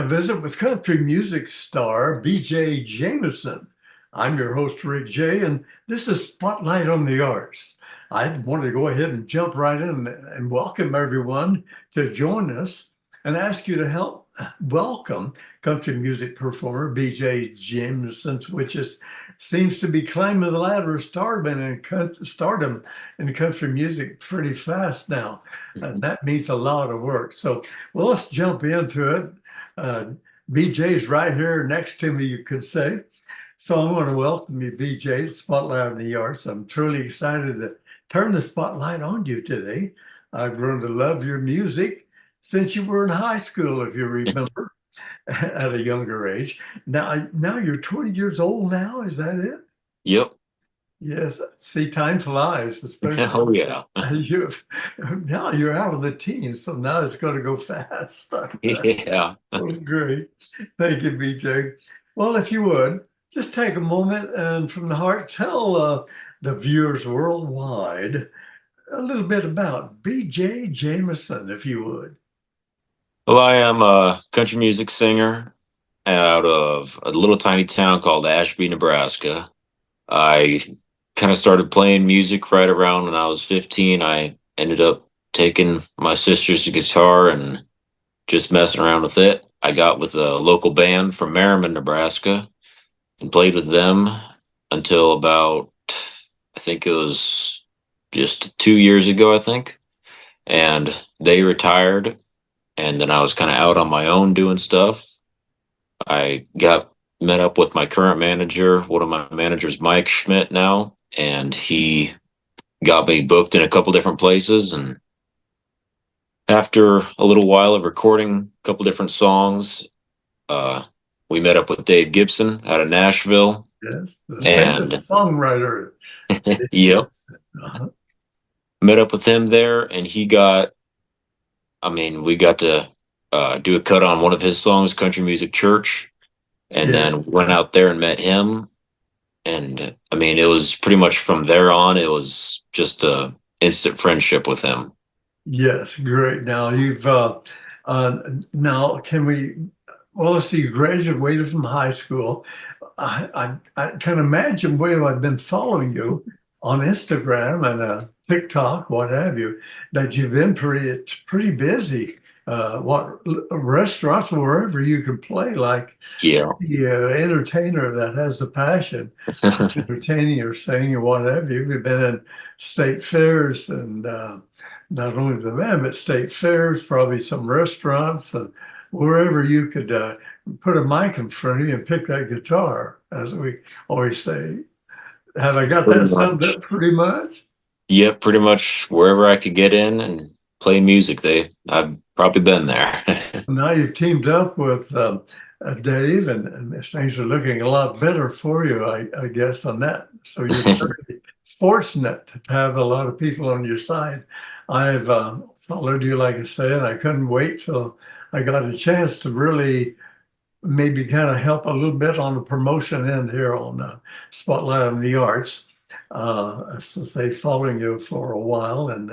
a visit with country music star BJ Jamison. I'm your host, Rick Jey, and this is Spotlight on the Arts. I wanted to go ahead and jump right in and welcome everyone to join us and ask you to help welcome country music performer BJ Jamison, seems to be climbing the ladder of stardom in country music pretty fast now. And that means a lot of work. So, well, let's jump into it. BJ's right here next to me, you could say. So I want to welcome you, BJ, to Spotlight on the Arts. I'm truly excited to turn the spotlight on you today. I've grown to love your music since you were in high school, if you remember, at a younger age. Now you're 20 years old now, is that it? Yep. Yes. See, time flies, especially. Oh yeah. Now you're out of the teens, so now it's going to go fast. Yeah. Oh, great. Thank you, BJ. Well, if you would, just take a moment and from the heart, tell the viewers worldwide a little bit about BJ Jamison, if you would. Well, I am a country music singer out of a little tiny town called Ashby, Nebraska. I kind of started playing music right around when I was 15. I ended up taking my sister's guitar and just messing around with it. I got with a local band from Merriman, Nebraska, and played with them until about, I think it was just 2 years ago, I think. And they retired. And then I was kind of out on my own doing stuff. I got met up with my current manager, one of my managers, Mike Schmidt now, and he got me booked in a couple different places. And after a little while of recording a couple different songs, we met up with Dave Gibson out of Nashville. Yes, the and famous songwriter. Yep. Uh-huh. Met up with him there, and we got to do a cut on one of his songs, Country Music Church, and then went out there and met him. And I mean, it was pretty much from there on, it was just a instant friendship with him. Yes, great. Now now can we, well, let's see, you graduated from high school. I can imagine where I've been following you on Instagram and TikTok, what have you, that you've been pretty busy. What restaurants, wherever you can play, like Yeah. the entertainer that has the passion of entertaining or singing or whatever. You've been in state fairs and not only the band, but state fairs, probably some restaurants and wherever you could put a mic in front of you and pick that guitar, as we always say. Have I got that summed up pretty much? Yep, pretty much wherever I could get in and play music, I've probably been there. Now you've teamed up with Dave, and things are looking a lot better for you, I guess, on that. So you're very fortunate to have a lot of people on your side. I've followed you, like I said, and I couldn't wait till I got a chance to really maybe kind of help a little bit on the promotion end here on Spotlight on the Arts. Since they following you for a while and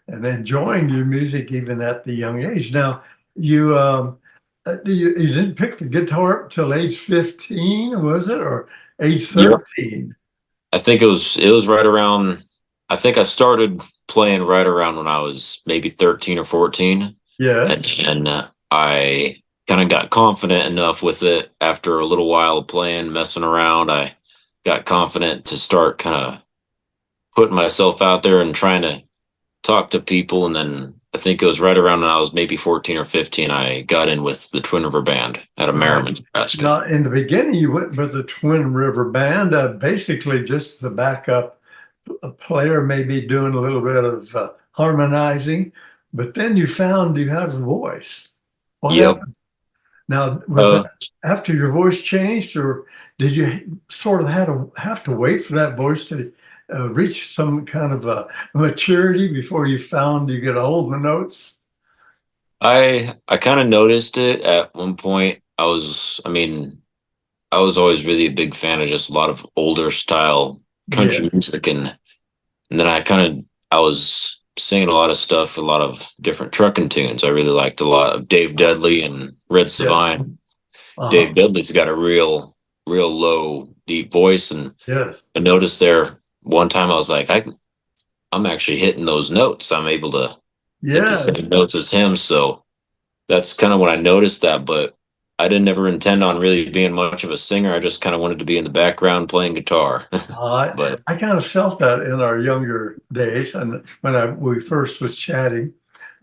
enjoying your music even at the young age. Now, you didn't pick the guitar up till age 15, was it, or age 13? Yep. I think it was right around. I think I started playing right around when I was maybe 13 or 14. Yes, and I kind of got confident enough with it after a little while of playing, messing around. I got confident to start kind of putting myself out there and trying to talk to people. And then I think it was right around when I was maybe 14 or 15, I got in with the Twin River Band out of Merriman, Nebraska. Now, in the beginning, you went with the Twin River Band, basically just the backup player, maybe doing a little bit of harmonizing, but then you found you had a voice. What Yep. happened? Now, was that after your voice changed, or did you sort of have to wait for that voice to reach some kind of maturity before you found you could hold the notes? I kind of noticed it at one point. I was always really a big fan of just a lot of older style country music, and then I was singing a lot of stuff, a lot of different trucking tunes. I really liked a lot of Dave Dudley and Red Yeah. Savine. Uh-huh. Dave Dudley's got a real low, deep voice, and Yes. I noticed there one time I was like, I'm actually hitting those notes. I'm able to hit the Yes. same notes as him. So that's kind of when I noticed that, but I didn't ever intend on really being much of a singer. I just kind of wanted to be in the background playing guitar. But I kind of felt that in our younger days, and when we first was chatting,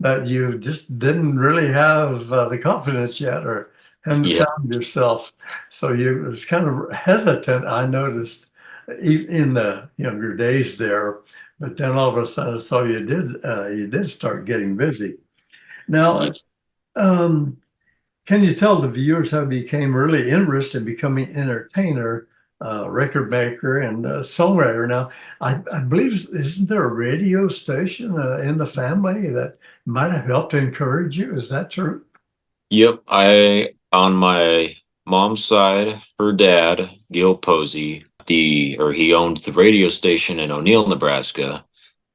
that you just didn't really have the confidence yet, or hadn't yeah, found yourself. So you was kind of hesitant. I noticed in the younger days there, but then all of a sudden, so you did start getting busy. Now, yes. um, can you tell the viewers how you became really interested in becoming an entertainer, record maker, and songwriter? Now, I believe, isn't there a radio station in the family that might have helped encourage you? Is that true? Yep. On my mom's side, her dad, Gil Posey, he owned the radio station in O'Neill, Nebraska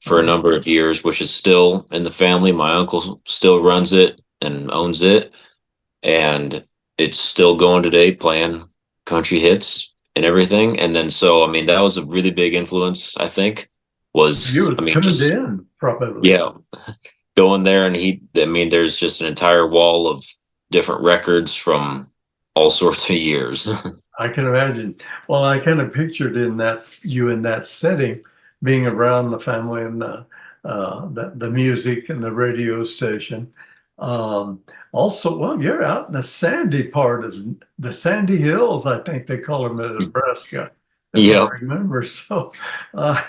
for a Uh, number of years, which is still in the family. My uncle still runs it and owns it, and it's still going today, playing country hits and everything. And then, so, I mean, that was a really big influence, I think, you was, I was mean, tuned just, in, probably. yeah, going there, and I mean, there's just an entire wall of different records from all sorts of years. I can imagine. Well, I kind of pictured you in that setting, being around the family and the music and the radio station. Also, well, you're out in the sandy part of the Sandy Hills, I think they call them in Nebraska, if I Yep. remember. So, uh,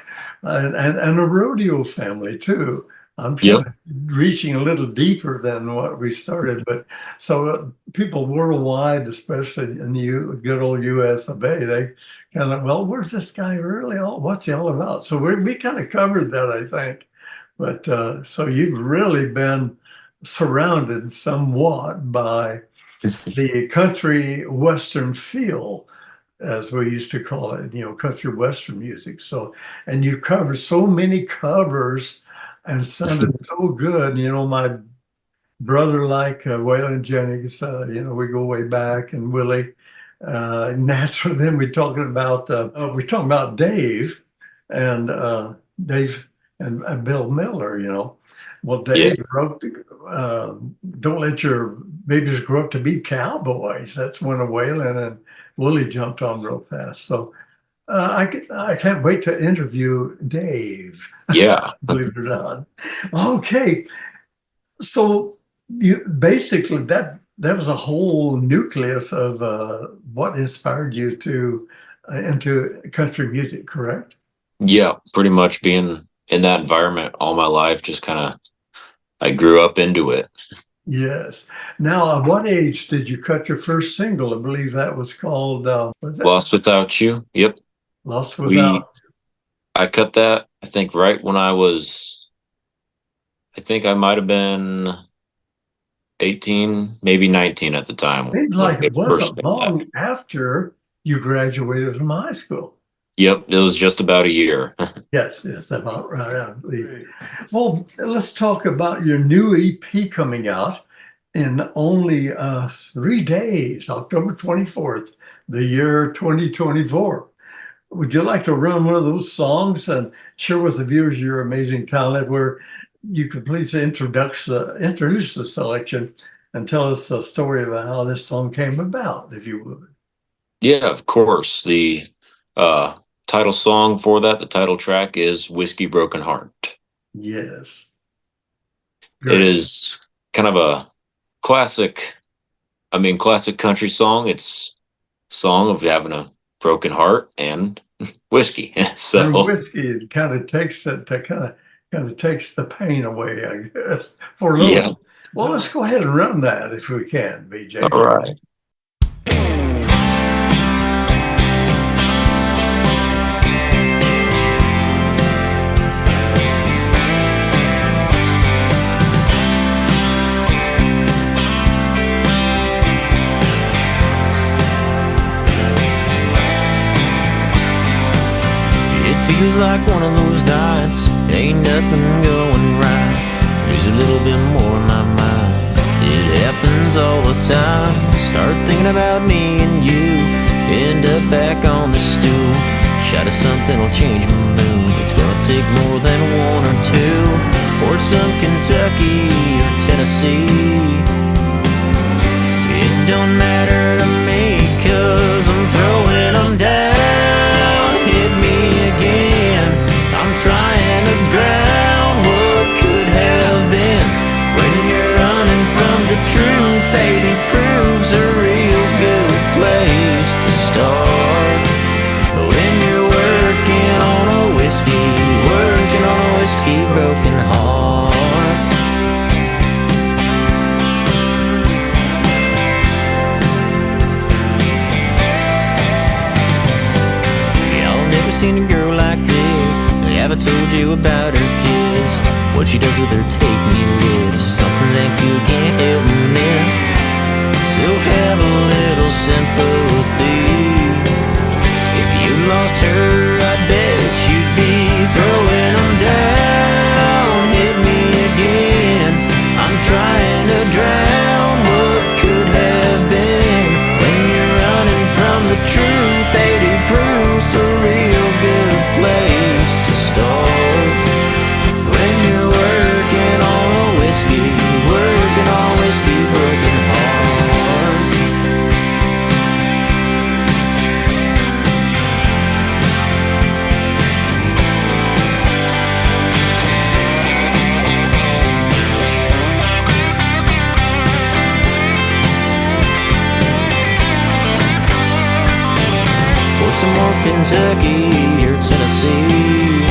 and a rodeo family too. I'm kind Yep. of reaching a little deeper than what we started, but so people worldwide, especially in the good old US of A, they kind of, well, where's this guy really all? What's he all about? So we kind of covered that, I think. But so you've really been surrounded somewhat by the country western feel, as we used to call it, country western music. So, and you covered so many covers and sounded so good. My brother, like Waylon Jennings, we go way back, and Willie. Naturally, then we're talking about Dave and Dave and Bill Miller. Well, Yeah. Dave wrote "Don't Let Your Babies Grow Up to Be Cowboys." That's when Waylon and Willie jumped on real fast. So I can't wait to interview Dave. Yeah. Believe it or not. Okay, so you basically that was a whole nucleus of what inspired you to into country music, correct? Yeah. Pretty much being in that environment all my life, just kind of, I grew up into it. Yes. Now, at what age did you cut your first single? I believe that was called what was it? Lost Without You. Yep. Lost We, Without. I cut that, I think, right when I think I might have been 18, maybe 19 at the time Seems when like we it first wasn't did that. long after you graduated from high school. Yep. It was just about a year. Yes, yes, about right. I believe. Well, let's talk about your new EP coming out in only 3 days, October 24th, the year 2024. Would you like to run one of those songs and share with the viewers your amazing talent, where you could please introduce the selection and tell us the story about how this song came about, if you would? Yeah, of course. The uh, title song for that, the title track is Whiskey Broken Heart. Yes. It Great. is kind of a classic, classic country song. It's a song of having a broken heart and whiskey. And So, whiskey kind of takes it to kind of takes the pain away, I guess, for a yeah. little. Well, let's go ahead and run that if we can, BJ. All right. It feels like one of those nights, ain't nothing going right. There's a little bit more in my mind. It happens all the time. Start thinking about me and you, end up back on the stool. Shot of something'll change my mood. It's gonna take more than one or two, or some Kentucky or Tennessee. It don't matter to me, 'cause I'm throwing them down. Hit me again. I'm trying to drown what could have been. When you're running from the truth, 80 proves a real good place to start. When you're working on a whiskey broken heart. Y'all never seen a girl like this. Have I told you about her kids? What she does with her take-me lips, something that you can't help miss. So have a little sympathy. If you lost her, I bet you'd be throwing them down. Hit me again. I'm trying to drown what could have been. When you're running from the truth, 80 proof's a real good place to start. When you're working on a whiskey broken heart. Or some more Kentucky or Tennessee.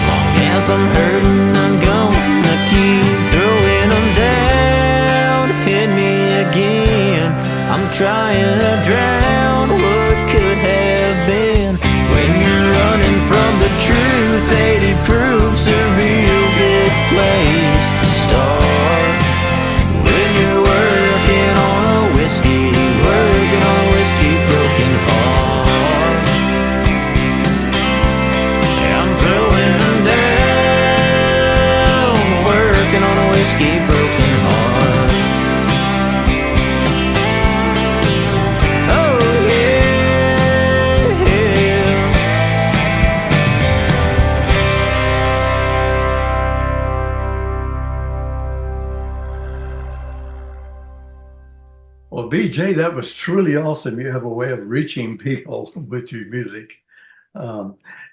Long as I'm hurting, I'm gonna keep throwing them down. Hit me again. I'm trying to drown what could have been. When you're running from the truth, 80 proof's a real good place to start. When you're working on a whiskey broken heart. I'm throwing them down, working on a whiskey broken heart. Oh yeah, yeah. Well, BJ, that was truly awesome. You have a way of reaching people with your music.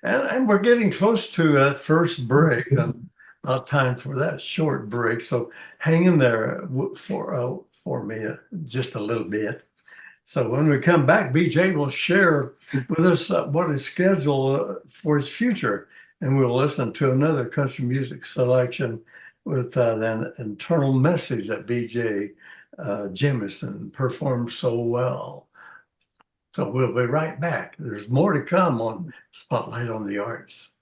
And we're getting close to that first break. About time for that short break. So hang in there for me just a little bit. So when we come back, BJ will share with us what is scheduled for his future. And we'll listen to another country music selection with an internal message that BJ Jamison performed so well. So we'll be right back. There's more to come on Spotlight on the Arts.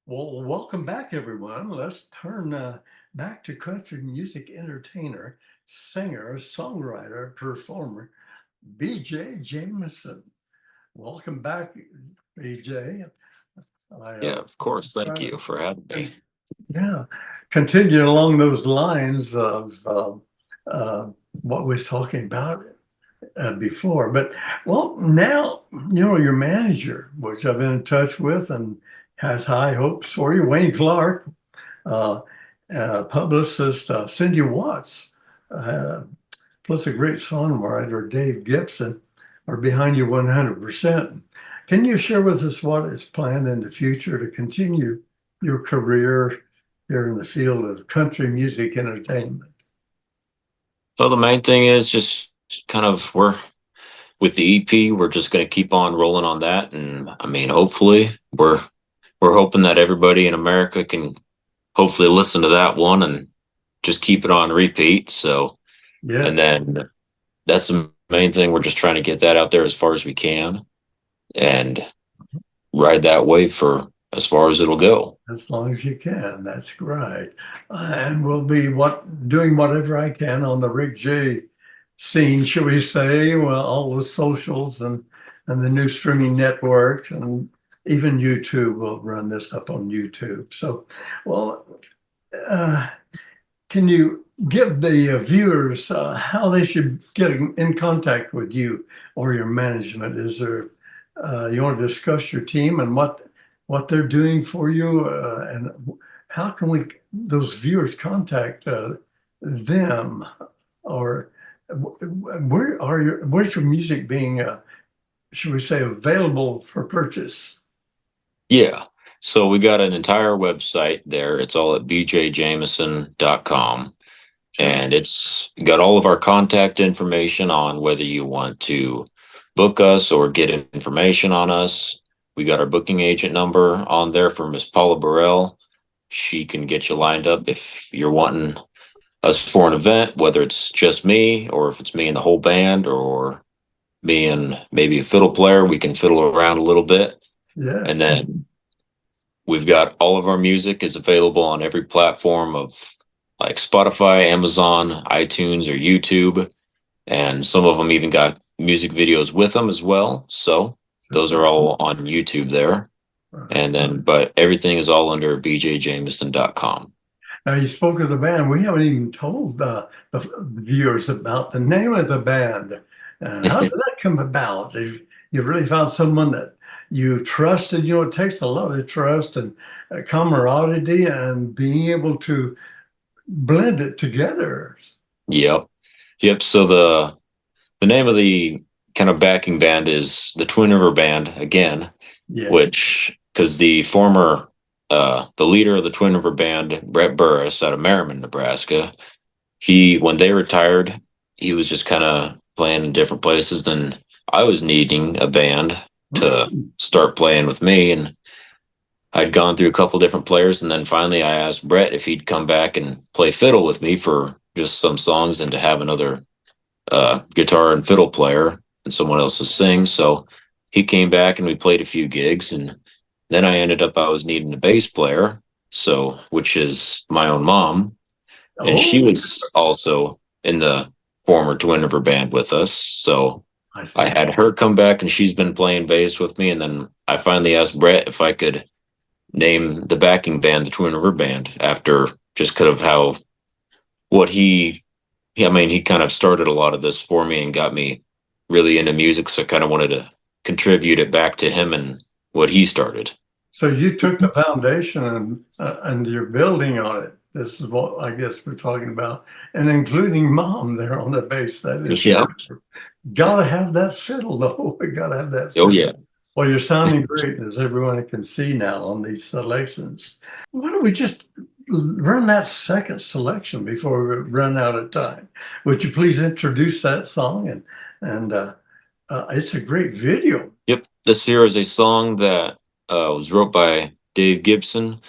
Well, welcome back, everyone. Let's turn back to country music entertainer, singer, songwriter, performer, BJ Jamison. Welcome back, BJ. Yeah, of course. Thank you for having me. Yeah, continue along those lines of what we was talking about before. But well, now your manager, which I've been in touch with and has high hopes for you, Wayne Clark, publicist Cindy Watts, plus a great songwriter, Dave Gibson. are behind you 100%. Can you share with us what is planned in the future to continue your career here in the field of country music entertainment? So the main thing is just kind of with the EP, we're just going to keep on rolling on that, and I mean, hopefully, we're hoping that everybody in America can hopefully listen to that one and just keep it on repeat. So, Yeah. and then that's the main thing. We're just trying to get that out there as far as we can and ride that wave for as far as it'll go. As long as you can, that's great. And we'll be doing whatever I can on the Rick Jey scene, shall we say? Well, all the socials and the new streaming networks, and even YouTube. Will run this up on YouTube. So, well, can you give the viewers how they should get in contact with you or your management? Is there you want to discuss your team and what they're doing for you, and how can those viewers contact them, or where's your music being, should we say, available for purchase? Yeah. So we got an entire website there. It's all at bjjamison.com. And it's got all of our contact information on whether you want to book us or get information on us. We got our booking agent number on there for Miss Paula Burrell. She can get you lined up if you're wanting us for an event, whether it's just me or if it's me and the whole band or me and maybe a fiddle player. We can fiddle around a little bit. Yeah. And then we've got all of our music is available on every platform of like Spotify, Amazon, iTunes, or YouTube. And some of them even got music videos with them as well. So those are all on YouTube there. And then, but everything is all under bjjamison.com. Now, you spoke of the band. We haven't even told the viewers about the name of the band. How did that come about? You really found someone that you trusted. You know, it takes a lot of trust and camaraderie and being able to blend it together. Yep. So the name of the kind of backing band is the Twin River Band again, yes. Which, because the former, the leader of the Twin River Band, Brett Burris out of Merriman, Nebraska, when they retired, he was just kind of playing in different places. Then I was needing a band to start playing with me, and I'd gone through a couple different players, and then finally I asked Brett if he'd come back and play fiddle with me for just some songs and to have another guitar and fiddle player and someone else to sing. So he came back and we played a few gigs, and then I was needing a bass player, which is my own mom, and she was also in the former Twin River Band with us. So I had her come back, and she's been playing bass with me. And then I finally asked Brett if I could name the backing band the Twin River Band after just kind of he kind of started a lot of this for me and got me really into music. So I kind of wanted to contribute it back to him and what he started. So you took the foundation and you're building on it. This is what I guess we're talking about, and including mom there on the bass. That is, gotta have that fiddle though. We gotta have that fiddle. Oh yeah. Well, you're sounding great, as everyone can see now on these selections. Why don't we just run that second selection before we run out of time? Would you please introduce that song? And it's a great video. Yep. This here is a song that was wrote by Dave Gibson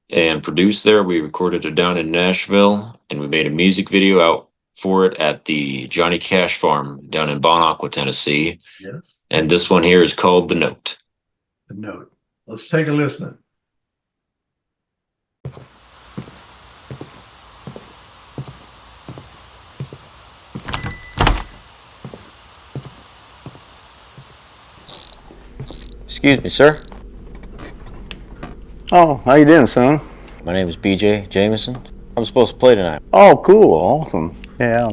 and produced there. We recorded it down in Nashville, and we made a music video out for it at the Johnny Cash Farm down in Bon Aqua, Tennessee. Yes. And this one here is called The Note. The Note. Let's take a listen. Excuse me, sir. Oh, how you doing, son? My name is BJ Jamison. I'm supposed to play tonight. Oh, cool, awesome. Yeah.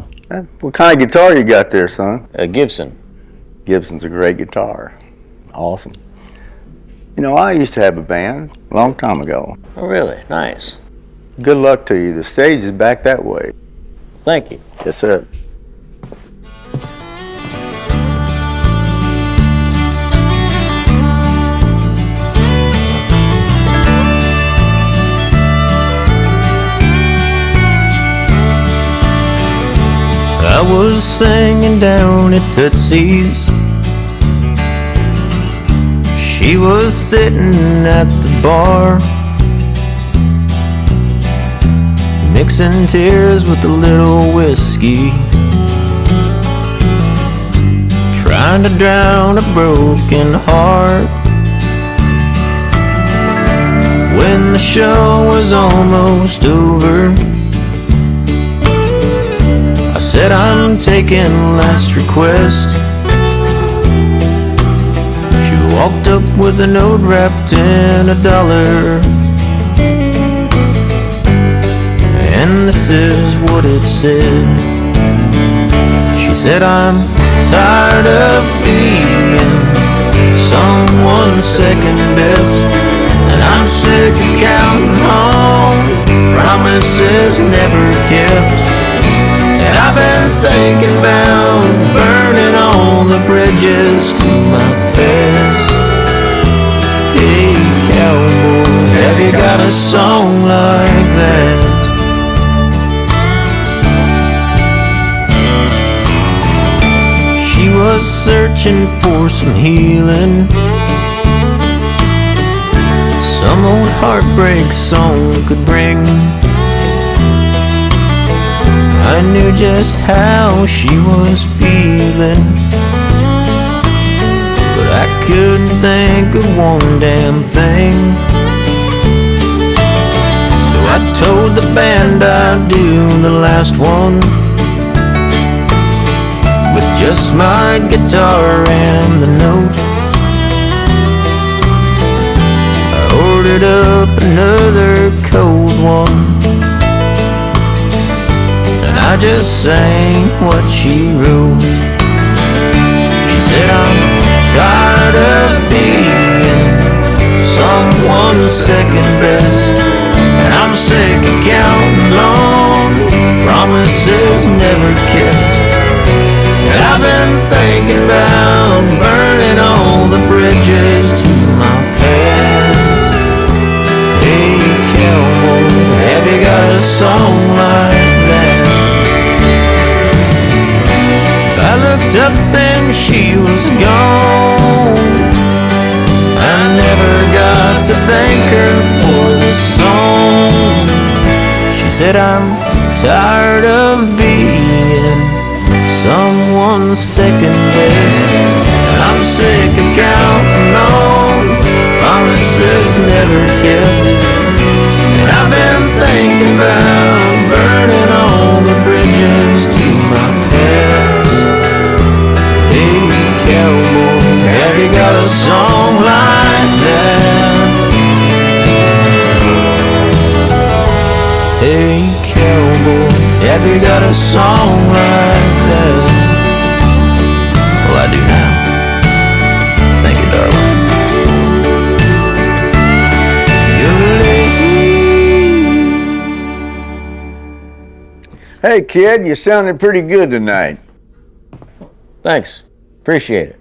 What kind of guitar you got there, son? A Gibson. Gibson's a great guitar. Awesome. You know, I used to have a band a long time ago. Oh, really? Nice. Good luck to you. The stage is back that way. Thank you. Yes, sir. was singing down at Tootsie's. She was sitting at the bar, mixing tears with a little whiskey, trying to drown a broken heart. When the show was almost over, I said, I'm taking last request. She walked up with a note wrapped in $1, and this is what it said. She said, I'm tired of being someone's second best, and I'm sick of counting home promises never kept. And I've been thinking about burning all the bridges to my past. Hey cowboy, have you got a song like that? She was searching for some healing, some old heartbreak song could bring. I knew just how she was feeling, but I couldn't think of one damn thing. So I told the band I'd do the last one with just my guitar and the note. I ordered up another cold one, I just sang what she wrote. She said, I'm tired of being someone's second best, and I'm sick of counting long promises never kept. And I've been thinking about burning all the bridges to my past. Hey cowboy, have you got a song like that? I looked up and she was gone. I never got to thank her for the song. She said, I'm tired of being someone's second best, and I'm sick of counting on promises never kept. And I've been thinking about burning all the bridges to my past. Cowboy, have you got a song like that? Hey cowboy, have you got a song like that? Well, I do now. Thank you, darling. Hey kid, you sounded pretty good tonight. Thanks. Appreciate it.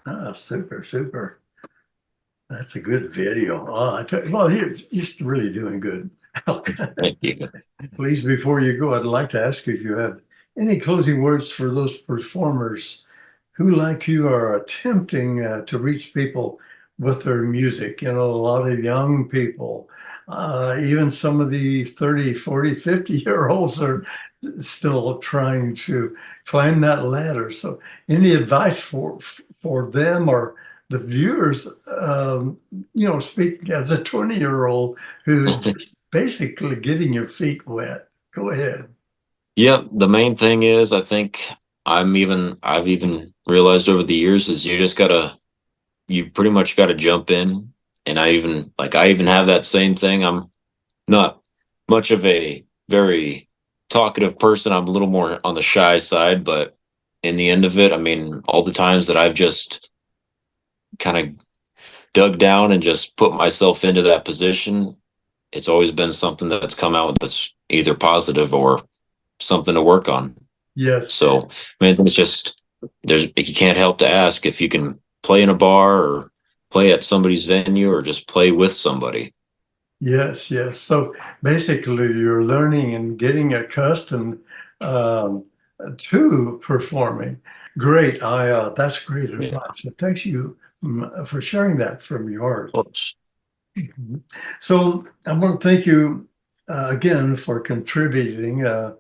Ah, super, super. That's a good video. Well, you're really doing good. Thank you. Please, before you go, I'd like to ask you if you have any closing words for those performers who, like you, are attempting to reach people with their music. You know, a lot of young people, even some of the 30, 40, 50-year-olds are still trying to climb that ladder. So any advice for them or the viewers, speaking as a 20-year-old who's just basically getting your feet wet? Go ahead. Yep. The main thing is, I think I've even realized over the years is you pretty much gotta jump in. And I even have that same thing. I'm not much of a very talkative person. I'm a little more on the shy side, but in the end of it, I mean, all the times that I've just kind of dug down and just put myself into that position, it's always been something that's come out that's either positive or something to work on. Yes. So, I mean, it's just, you can't help to ask if you can play in a bar or play at somebody's venue or just play with somebody. Yes, yes. So basically, you're learning and getting accustomed to performing. Great. That's great Yeah. advice. So thanks you for sharing that from yours. Oops. Mhm. So I want to thank you again for contributing to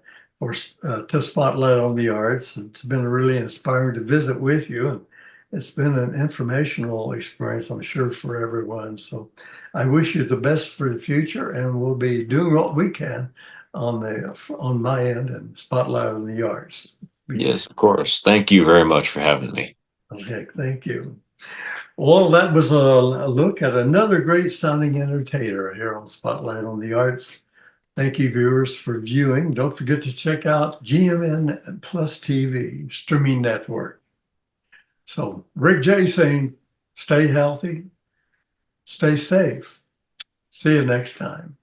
Spotlight on the Arts. It's been really inspiring to visit with you, and it's been an informational experience, I'm sure, for everyone. So I wish you the best for the future, and we'll be doing what we can on my end and Spotlight on the Arts. Yes, of course. Thank you very much for having me. Okay, thank you. Well, that was a look at another great sounding entertainer here on Spotlight on the Arts. Thank you, viewers, for viewing. Don't forget to check out GMN Plus TV streaming network. So, Rick Jey saying, stay healthy, stay safe. See you next time.